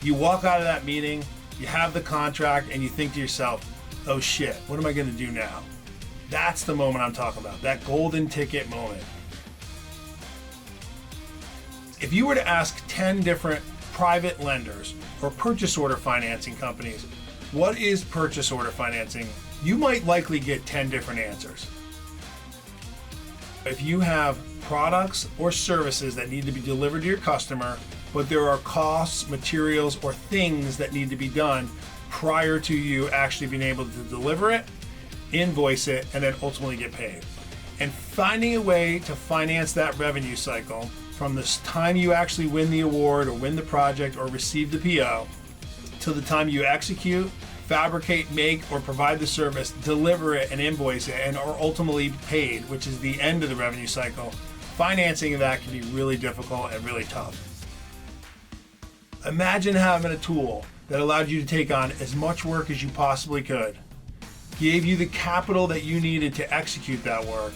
You walk out of that meeting, you have the contract, and you think to yourself, oh shit, what am I gonna do now? That's the moment I'm talking about, that golden ticket moment. If you were to ask 10 different private lenders or purchase order financing companies, what is purchase order financing? You might likely get 10 different answers. If you have products or services that need to be delivered to your customer, but there are costs, materials, or things that need to be done prior to you actually being able to deliver it, invoice it, and then ultimately get paid. And finding a way to finance that revenue cycle from the time you actually win the award or win the project or receive the PO to the time you execute, fabricate, make, or provide the service, deliver it and invoice it, and are ultimately paid, which is the end of the revenue cycle, financing of that can be really difficult and really tough. Imagine having a tool that allowed you to take on as much work as you possibly could, gave you the capital that you needed to execute that work,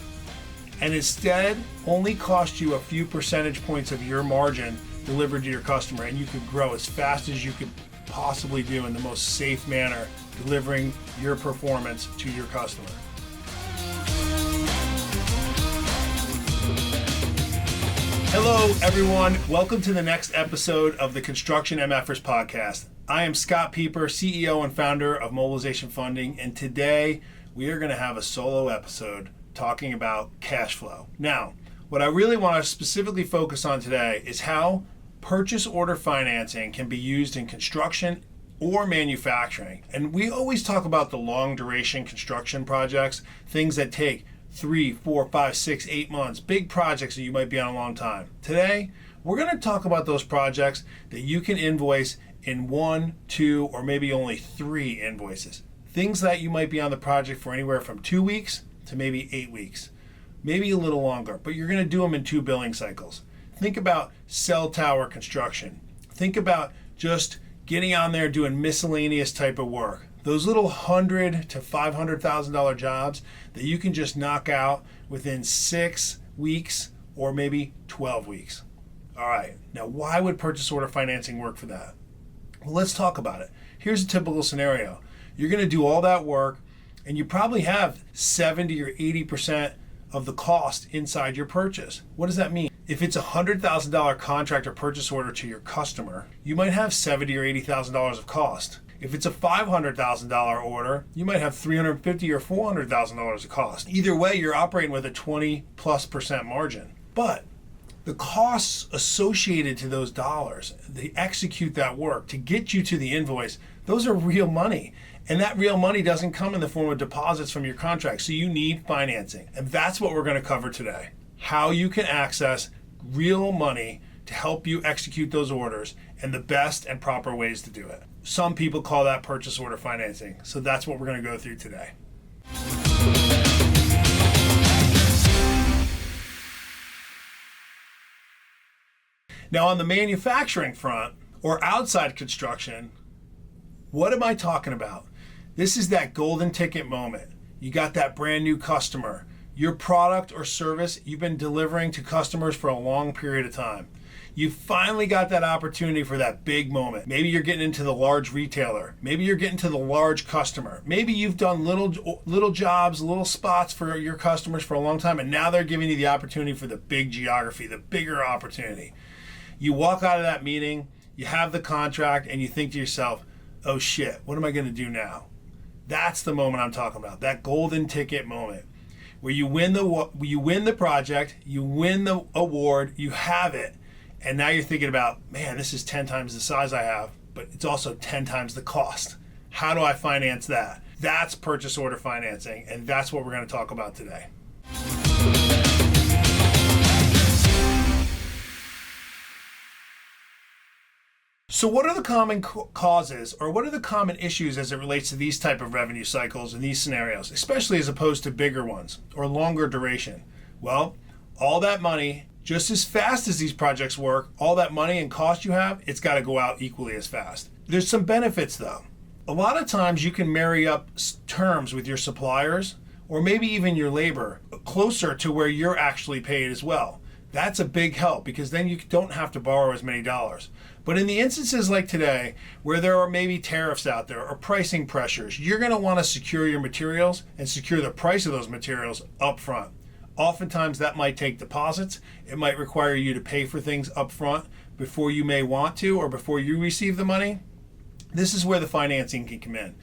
and instead only cost you a few percentage points of your margin delivered to your customer, and you could grow as fast as you could possibly do in the most safe manner, delivering your performance to your customer. Hello, everyone. Welcome to the next episode of the Construction MF'ers podcast. I am Scott Pieper, CEO and founder of Mobilization Funding, and today we are going to have a solo episode talking about cash flow. Now, what I really want to specifically focus on today is how purchase order financing can be used in construction or manufacturing. And we always talk about the long duration construction projects, things that take 3, 4, 5, 6, 8 months, big projects that you might be on a long time. Today, we're going to talk about those projects that you can invoice in 1, 2, or maybe only 3 invoices. Things that you might be on the project for anywhere from 2 weeks to maybe 8 weeks, maybe a little longer, but you're going to do them in 2 billing cycles. Think about cell tower construction. Think about just getting on there doing miscellaneous type of work. Those little $100,000 to $500,000 jobs that you can just knock out within 6 weeks or maybe 12 weeks. All right, now why would purchase order financing work for that? Well, let's talk about it. Here's a typical scenario. You're going to do all that work and you probably have 70 or 80% of the cost inside your purchase. What does that mean? If it's a $100,000 contract or purchase order to your customer, you might have $70,000 or $80,000 of cost. If it's a $500,000 order, you might have $350,000 or $400,000 of cost. Either way, you're operating with a 20+% margin. But the costs associated to those dollars, to execute that work, to get you to the invoice, those are real money. And that real money doesn't come in the form of deposits from your contract. So you need financing. And that's what we're going to cover today. How you can access real money to help you execute those orders and the best and proper ways to do it. Some people call that purchase order financing. So that's what we're going to go through today. Now on the manufacturing front or outside construction, what am I talking about? This is that golden ticket moment. You got that brand new customer. Your product or service you've been delivering to customers for a long period of time. You finally got that opportunity for that big moment. Maybe you're getting into the large retailer. Maybe you're getting to the large customer. Maybe you've done little jobs, little spots for your customers for a long time, and now they're giving you the opportunity for the big geography, the bigger opportunity. You walk out of that meeting, you have the contract, and you think to yourself, oh shit, what am I going to do now? That's the moment I'm talking about, that golden ticket moment where you win the project, you win the award, you have it, and now you're thinking about, man, this is 10 times the size I have, but it's also 10 times the cost. How do I finance that? That's purchase order financing, and that's what we're going to talk about today. So what are the common causes, or what are the common issues as it relates to these type of revenue cycles and these scenarios, especially as opposed to bigger ones or longer duration? Well, all that money, just as fast as these projects work, all that money and cost you have, it's got to go out equally as fast. There's some benefits though. A lot of times you can marry up terms with your suppliers or maybe even your labor closer to where you're actually paid as well. That's a big help because then you don't have to borrow as many dollars. But in the instances like today, where there are maybe tariffs out there or pricing pressures, you're going to want to secure your materials and secure the price of those materials up front. Oftentimes that might take deposits. It might require you to pay for things up front before you may want to or before you receive the money. This is where the financing can come in.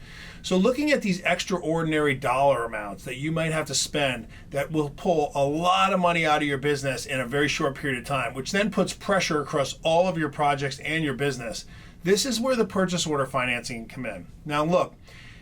So looking at these extraordinary dollar amounts that you might have to spend that will pull a lot of money out of your business in a very short period of time, which then puts pressure across all of your projects and your business. This is where the purchase order financing can come in. Now look,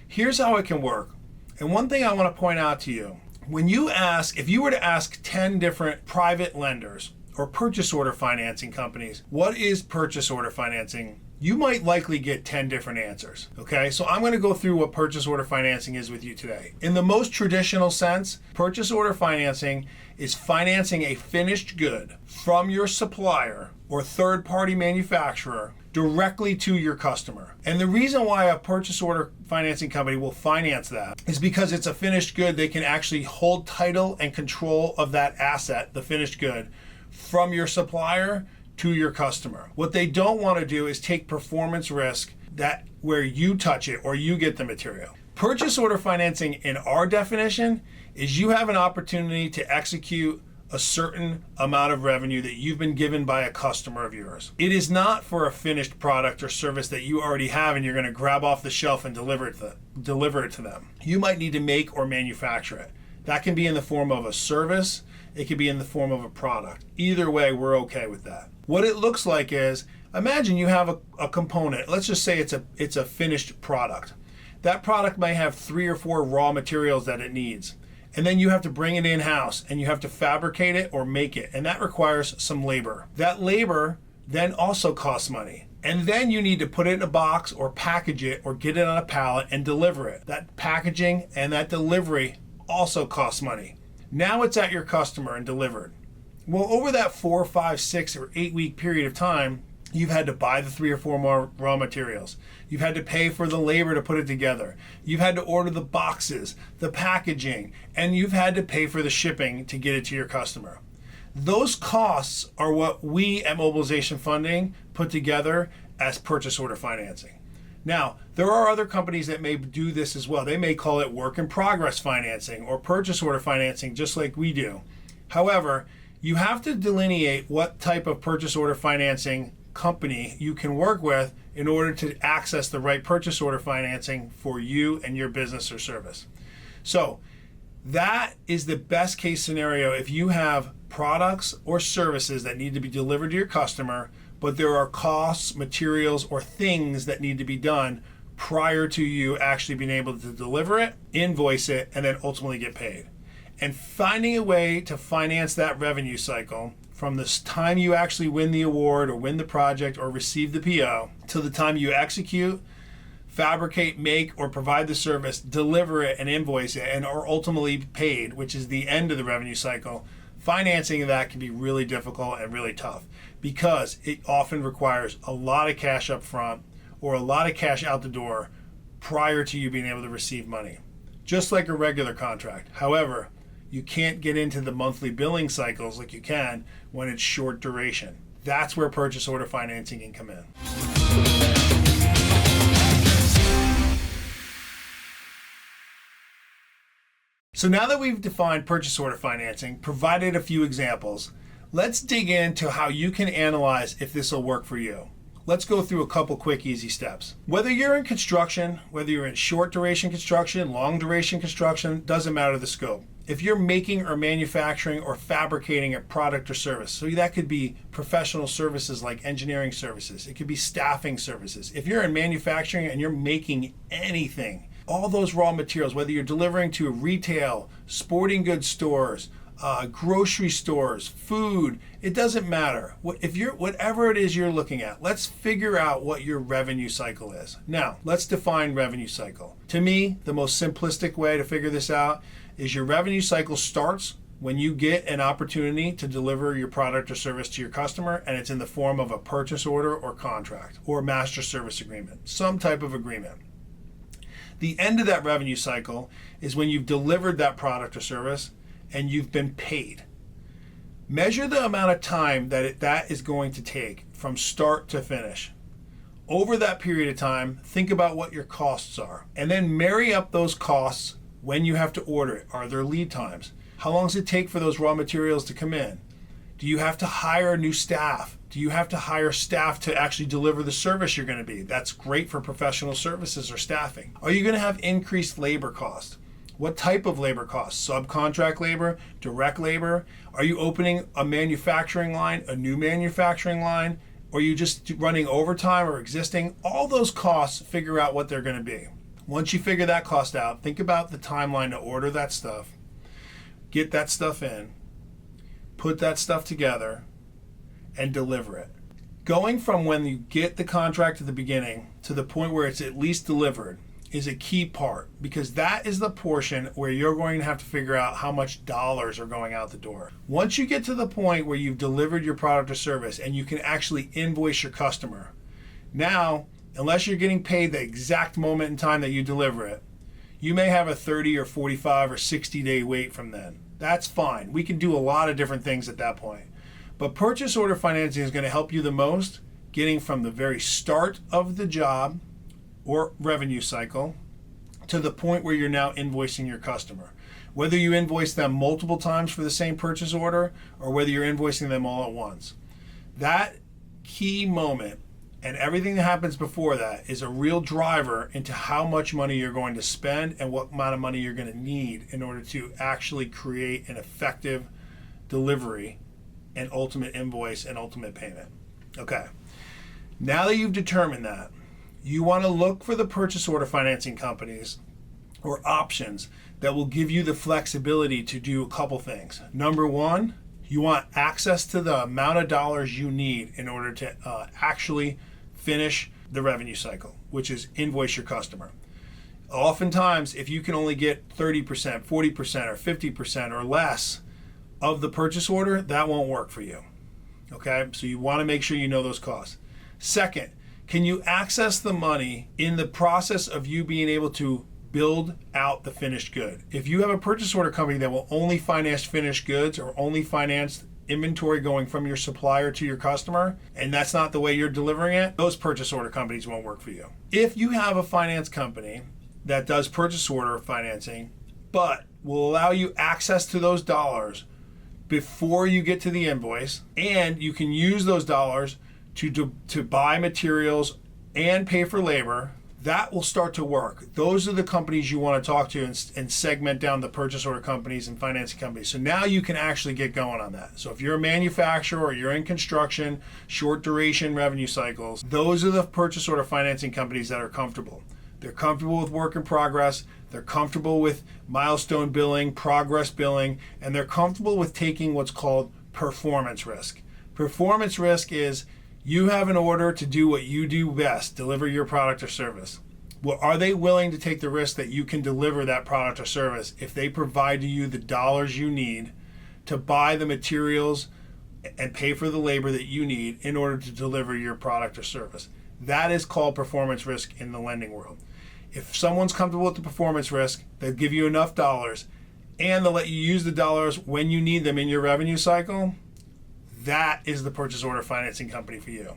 here's how it can work. And one thing I want to point out to you, if you were to ask 10 different private lenders or purchase order financing companies, what is purchase order financing? You might likely get 10 different answers, okay? So I'm gonna go through what purchase order financing is with you today. In the most traditional sense, purchase order financing is financing a finished good from your supplier or third-party manufacturer directly to your customer. And the reason why a purchase order financing company will finance that is because it's a finished good. They can actually hold title and control of that asset, the finished good, from your supplier to your customer. What they don't want to do is take performance risk that where you touch it or you get the material. Purchase order financing in our definition is you have an opportunity to execute a certain amount of revenue that you've been given by a customer of yours. It is not for a finished product or service that you already have and you're going to grab off the shelf and deliver it to them. You might need to make or manufacture it. That can be in the form of a service. It could be in the form of a product. Either way, we're okay with that. What it looks like is, imagine you have a component. Let's just say it's a finished product. That product may have 3 or 4 raw materials that it needs. And then you have to bring it in-house and you have to fabricate it or make it. And that requires some labor. That labor then also costs money. And then you need to put it in a box or package it or get it on a pallet and deliver it. That packaging and that delivery also costs money. Now it's at your customer and delivered. Well, over that 4, 5, 6, or 8 week period of time, you've had to buy the 3 or 4 more raw materials. You've had to pay for the labor to put it together. You've had to order the boxes, the packaging, and you've had to pay for the shipping to get it to your customer. Those costs are what we at Mobilization Funding put together as purchase order financing. Now, there are other companies that may do this as well. They may call it work in progress financing or purchase order financing, just like we do. However, you have to delineate what type of purchase order financing company you can work with in order to access the right purchase order financing for you and your business or service. So that is the best case scenario if you have products or services that need to be delivered to your customer, but there are costs, materials, or things that need to be done prior to you actually being able to deliver it, invoice it, and then ultimately get paid. And finding a way to finance that revenue cycle from the time you actually win the award or win the project or receive the PO to the time you execute, fabricate, make, or provide the service, deliver it and invoice it, and are ultimately paid, which is the end of the revenue cycle. Financing of that can be really difficult and really tough because it often requires a lot of cash up front or a lot of cash out the door prior to you being able to receive money, just like a regular contract. However, you can't get into the monthly billing cycles like you can when it's short duration. That's where purchase order financing can come in. So now that we've defined purchase order financing, provided a few examples, let's dig into how you can analyze if this will work for you. Let's go through a couple quick, easy steps. Whether you're in construction, whether you're in short duration construction, long duration construction, doesn't matter the scope. If you're making or manufacturing or fabricating a product or service, so that could be professional services like engineering services, it could be staffing services. If you're in manufacturing and you're making anything, all those raw materials, whether you're delivering to retail, sporting goods stores, grocery stores, food, it doesn't matter. Whatever it is you're looking at, let's figure out what your revenue cycle is. Now, let's define revenue cycle. To me, the most simplistic way to figure this out is your revenue cycle starts when you get an opportunity to deliver your product or service to your customer, and it's in the form of a purchase order or contract or a master service agreement, some type of agreement. The end of that revenue cycle is when you've delivered that product or service and you've been paid. Measure the amount of time that is going to take from start to finish. Over that period of time, think about what your costs are, and then marry up those costs when you have to order it. Are there lead times? How long does it take for those raw materials to come in? Do you have to hire new staff? Do you have to hire staff to actually deliver the service you're going to be? That's great for professional services or staffing. Are you going to have increased labor costs? What type of labor costs? Subcontract labor, direct labor? Are you opening a manufacturing line, a new manufacturing line? Or are you just running overtime or existing? All those costs, figure out what they're going to be. Once you figure that cost out, think about the timeline to order that stuff, get that stuff in, put that stuff together, and deliver it. Going from when you get the contract at the beginning to the point where it's at least delivered is a key part, because that is the portion where you're going to have to figure out how much dollars are going out the door. Once you get to the point where you've delivered your product or service and you can actually invoice your customer, now, unless you're getting paid the exact moment in time that you deliver it, you may have a 30 or 45 or 60 day wait from then. That's fine. We can do a lot of different things at that point. But purchase order financing is going to help you the most, getting from the very start of the job or revenue cycle to the point where you're now invoicing your customer. Whether you invoice them multiple times for the same purchase order or whether you're invoicing them all at once. That key moment and everything that happens before that is a real driver into how much money you're going to spend and what amount of money you're going to need in order to actually create an effective delivery and ultimate invoice and ultimate payment. Okay, now that you've determined that, you want to look for the purchase order financing companies or options that will give you the flexibility to do a couple things. Number one, you want access to the amount of dollars you need in order to actually finish the revenue cycle, which is invoice your customer. Oftentimes, if you can only get 30%, 40%, or 50% or less of the purchase order, that won't work for you. Okay, so you want to make sure you know those costs. Second, can you access the money in the process of you being able to build out the finished good? If you have a purchase order company that will only finance finished goods or only finance inventory going from your supplier to your customer, and that's not the way you're delivering it, those purchase order companies won't work for you. If you have a finance company that does purchase order financing, but will allow you access to those dollars before you get to the invoice, and you can use those dollars to buy materials and pay for labor, that will start to work. Those are the companies you want to talk to and segment down the purchase order companies and financing companies. So now you can actually get going on that. So if you're a manufacturer or you're in construction, short duration revenue cycles, those are the purchase order financing companies that are comfortable. They're comfortable with work in progress, they're comfortable with milestone billing, progress billing, and they're comfortable with taking what's called performance risk. Performance risk is you have an order to do what you do best, deliver your product or service. Well, are they willing to take the risk that you can deliver that product or service if they provide to you the dollars you need to buy the materials and pay for the labor that you need in order to deliver your product or service? That is called performance risk in the lending world. If someone's comfortable with the performance risk, they'll give you enough dollars and they'll let you use the dollars when you need them in your revenue cycle, that is the purchase order financing company for you.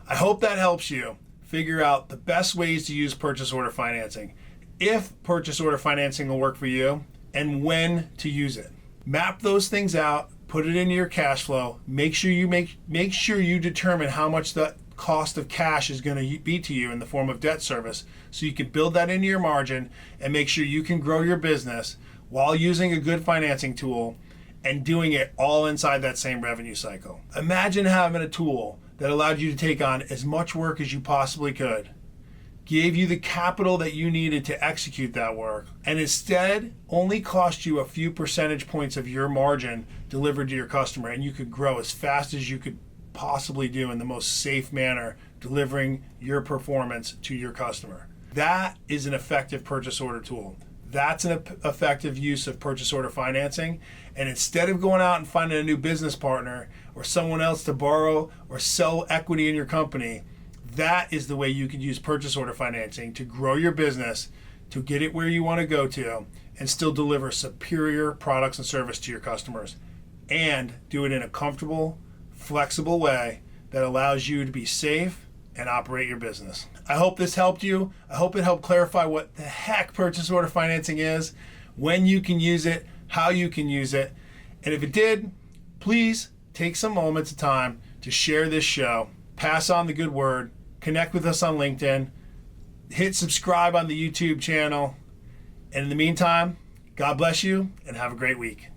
I hope that helps you figure out the best ways to use purchase order financing, if purchase order financing will work for you, and when to use it. Map those things out, put it into your cash flow, make sure you determine how much the cost of cash is going to be to you in the form of debt service, so you can build that into your margin and make sure you can grow your business while using a good financing tool and doing it all inside that same revenue cycle. Imagine having a tool that allowed you to take on as much work as you possibly could, gave you the capital that you needed to execute that work, and instead only cost you a few percentage points of your margin delivered to your customer, and you could grow as fast as you could possibly do in the most safe manner, delivering your performance to your customer. That is an effective purchase order tool. That's an effective use of purchase order financing. And instead of going out and finding a new business partner or someone else to borrow or sell equity in your company, that is the way you can use purchase order financing to grow your business, to get it where you want to go to, and still deliver superior products and service to your customers, and do it in a comfortable, flexible way that allows you to be safe and operate your business. I hope this helped you. I hope it helped clarify what the heck purchase order financing is, when you can use it, how you can use it. And if it did, please take some moments of time to share this show, pass on the good word, connect with us on LinkedIn, hit subscribe on the YouTube channel. And in the meantime, God bless you and have a great week.